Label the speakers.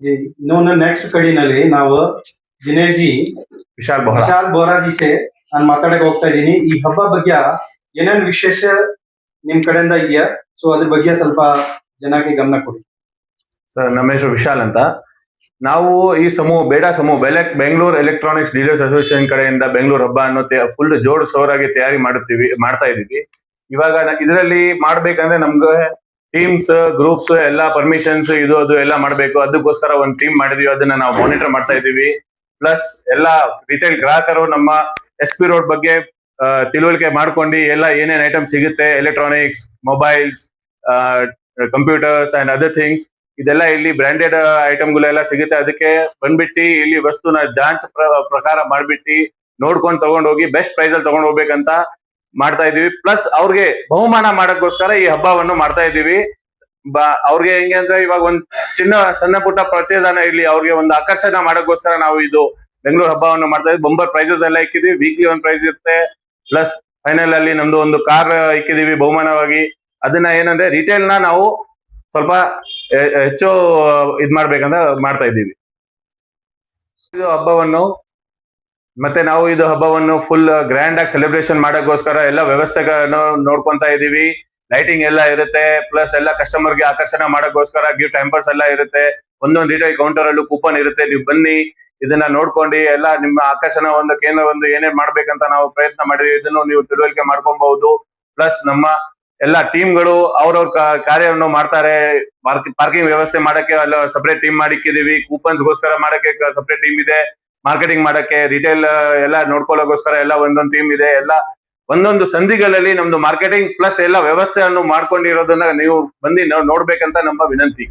Speaker 1: इन्होंने नेक्स्ट कड़ी ನಲ್ಲಿ ನಾವು ದಿನೇಶ್ ಜಿ ವಿಶಾಲ್ ಬೋರಾಜಿ ಸೆ ನಾನು ಮಾತಾಡಕ್ಕೆ ಹೋಗ್ತಾ ಇದ್ದೀನಿ ಈ ಹಬ್ಬ ಬಗ್ಗೆ ಏನೇನು ವಿಶೇಷ ನಿಮ್ ಕಡೆಯಿಂದ ಇದೆಯಾ ಸೊ ಅದ್ರ ಬಗ್ಗೆ ಸ್ವಲ್ಪ ಜನಕ್ಕೆ ಗಮನ ಕೊಡಿ
Speaker 2: ಸರ್ ನಮ್ಮ ಹೆಸರು ವಿಶಾಲ್ ಅಂತ ನಾವು ಈ ಬೆಂಗಳೂರು ಎಲೆಕ್ಟ್ರಾನಿಕ್ಸ್ ಡೀಲರ್ಸ್ ಅಸೋಸಿಯೇಷನ್ ಕಡೆಯಿಂದ ಬೆಂಗಳೂರು ಹಬ್ಬ ಅನ್ನೋ ಫುಲ್ ಜೋರಾಗಿ ತಯಾರಿ ಮಾಡ್ತಾ ಇದೀವಿ ಇವಾಗ ಇದರಲ್ಲಿ ಮಾಡ್ಬೇಕಂದ್ರೆ ನಮ್ಗೆ ಟೀಮ್ಸ್ ಗ್ರೂಪ್ಸ್ ಎಲ್ಲಾ ಪರ್ಮಿಷನ್ಸ್ ಇದು ಅದು ಎಲ್ಲ ಮಾಡ್ಬೇಕು ಅದಕ್ಕೋಸ್ಕರ ಒಂದು ಟೀಮ್ ಮಾಡಿದೀವಿ ಅದನ್ನ ನಾವು ಮಾನಿಟರ್ ಮಾಡ್ತಾ ಇದೀವಿ ಪ್ಲಸ್ ಎಲ್ಲಾ ರಿಟೇಲ್ ಗ್ರಾಹಕರು ನಮ್ಮ SP ರೋಡ್ ಬಗ್ಗೆ ತಿಳುವಳಿಕೆ ಮಾಡ್ಕೊಂಡು ಎಲ್ಲ ಏನೇನ್ ಐಟಮ್ ಸಿಗುತ್ತೆ electronics mobiles computers and other things ಇದೆಲ್ಲ ಇಲ್ಲಿ ಬ್ರಾಂಡೆಡ್ ಐಟಮ್ಗಳೆಲ್ಲ ಸಿಗುತ್ತೆ ಅದಕ್ಕೆ ಬಂದ್ಬಿಟ್ಟು ಇಲ್ಲಿ ವಸ್ತುನ ಜಾಂಚ್ ಪ್ರಕಾರ ಮಾಡ್ಬಿಟ್ಟು ನೋಡ್ಕೊಂಡು ತಗೊಂಡೋಗಿ ಬೆಸ್ಟ್ ಪ್ರೈಸ್ ಅಲ್ಲಿ ತಗೊಂಡ್ ಹೋಗ್ಬೇಕಂತ ಮಾಡ್ತಾ ಇದೀವಿ ಪ್ಲಸ್ ಅವ್ರಿಗೆ ಬಹುಮಾನ ಮಾಡಕ್ಕೋಸ್ಕರ ಈ ಹಬ್ಬವನ್ನು ಮಾಡ್ತಾ ಇದೀವಿ ಅವ್ರಿಗೆ ಹೆಂಗೆ ಅಂದ್ರೆ ಇವಾಗ ಒಂದ್ ಸಣ್ಣ ಪುಟ್ಟ ಪರ್ಚೇಸ್ ಅನ್ನ ಇಲ್ಲಿ ಅವ್ರಿಗೆ ಒಂದು ಆಕರ್ಷಣೆ ಮಾಡಕ್ಕೋಸ್ಕರ ನಾವು ಇದು ಬೆಂಗಳೂರು ಹಬ್ಬವನ್ನು ಮಾಡ್ತಾ ಇದ್ವಿ ಬಂಬರ್ ಪ್ರೈಸಸ್ ಎಲ್ಲ ಇಕ್ಕಿದೀವಿ ವೀಕ್ಲಿ ಒಂದು ಪ್ರೈಸ್ ಇರುತ್ತೆ ಪ್ಲಸ್ ಫೈನಲ್ ಅಲ್ಲಿ ನಮ್ದು ಒಂದು ಕಾರ್ ಇಕ್ಕಿದೀವಿ ಬಹುಮಾನವಾಗಿ ಅದನ್ನ ಏನಂದ್ರೆ ರಿಟೇಲ್ ನ ನಾವು ಸ್ವಲ್ಪ ಹೆಚ್ಚು ಮಾಡ್ಬೇಕಂತ ಮಾಡ್ತಾ ಇದ್ದೀವಿ ಇದು ಹಬ್ಬವನ್ನು ಮತ್ತೆ ನಾವು ಇದು ಹಬ್ಬವನ್ನು ಫುಲ್ ಗ್ರ್ಯಾಂಡ್ ಆಗಿ ಸೆಲೆಬ್ರೇಷನ್ ಮಾಡಕ್ಕೋಸ್ಕರ ಎಲ್ಲ ವ್ಯವಸ್ಥೆಗಳನ್ನು ನೋಡ್ಕೊಂತಾ ಇದೀವಿ ಲೈಟಿಂಗ್ ಎಲ್ಲ ಇರುತ್ತೆ ಪ್ಲಸ್ ಎಲ್ಲ ಕಸ್ಟಮರ್ ಗೆ ಆಕರ್ಷಣೆ ಮಾಡಕ್ಕೋಸ್ಕರ ಗಿಫ್ಟ್ ಹ್ಯಾಂಪರ್ಸ್ ಎಲ್ಲ ಇರುತ್ತೆ ಒಂದೊಂದು ರಿಟೇಲ್ ಕೌಂಟರ್ ಅಲ್ಲೂ ಕೂಪನ್ ಇರುತ್ತೆ ನೀವು ಬನ್ನಿ ಇದನ್ನ ನೋಡ್ಕೊಂಡು ಎಲ್ಲ ನಿಮ್ಮ ಆಕರ್ಷಣೆ ಒಂದು ಕೇಂದ್ರ ಒಂದು ಏನೇನ್ ಮಾಡ್ಬೇಕಂತ ನಾವು ಪ್ರಯತ್ನ ಮಾಡಿದೀವಿ ಇದನ್ನು ನೀವು ತಿಳುವಳಿಕೆ ಮಾಡ್ಕೊಬಹುದು ಪ್ಲಸ್ ನಮ್ಮ ಎಲ್ಲ ಟೀಮ್ಗಳು ಅವ್ರವ್ರ ಕಾರ್ಯವನ್ನು ಮಾಡ್ತಾರೆ ಪಾರ್ಕಿಂಗ್ ವ್ಯವಸ್ಥೆ ಮಾಡಕ್ಕೆ ಅಲ್ಲ ಸಪರೇಟ್ ಟೀಮ್ ಮಾಡಿಕ್ಕಿದೀವಿ ಕೂಪನ್ಸ್ಗೋಸ್ಕರ ಮಾಡಕ್ಕೆ ಸಪರೇಟ್ ಟೀಮ್ ಇದೆ ಮಾರ್ಕೆಟಿಂಗ್ ಮಾಡಕ್ಕೆ ರಿಟೇಲ್ ಎಲ್ಲ ನೋಡ್ಕೊಳ್ಳೋಕೋಸ್ಕರ ಎಲ್ಲ ಒಂದೊಂದು ಟೀಮ್ ಇದೆ ಎಲ್ಲ ಒಂದೊಂದು ಸಂಧಿಗಳಲ್ಲಿ ನಮ್ದು ಮಾರ್ಕೆಟಿಂಗ್ ಪ್ಲಸ್ ಎಲ್ಲ ವ್ಯವಸ್ಥೆಯನ್ನು ಮಾಡ್ಕೊಂಡಿರೋದನ್ನ ನೀವು ಬಂದು ನೋಡ್ಬೇಕಂತ ನಮ್ಮ ವಿನಂತಿ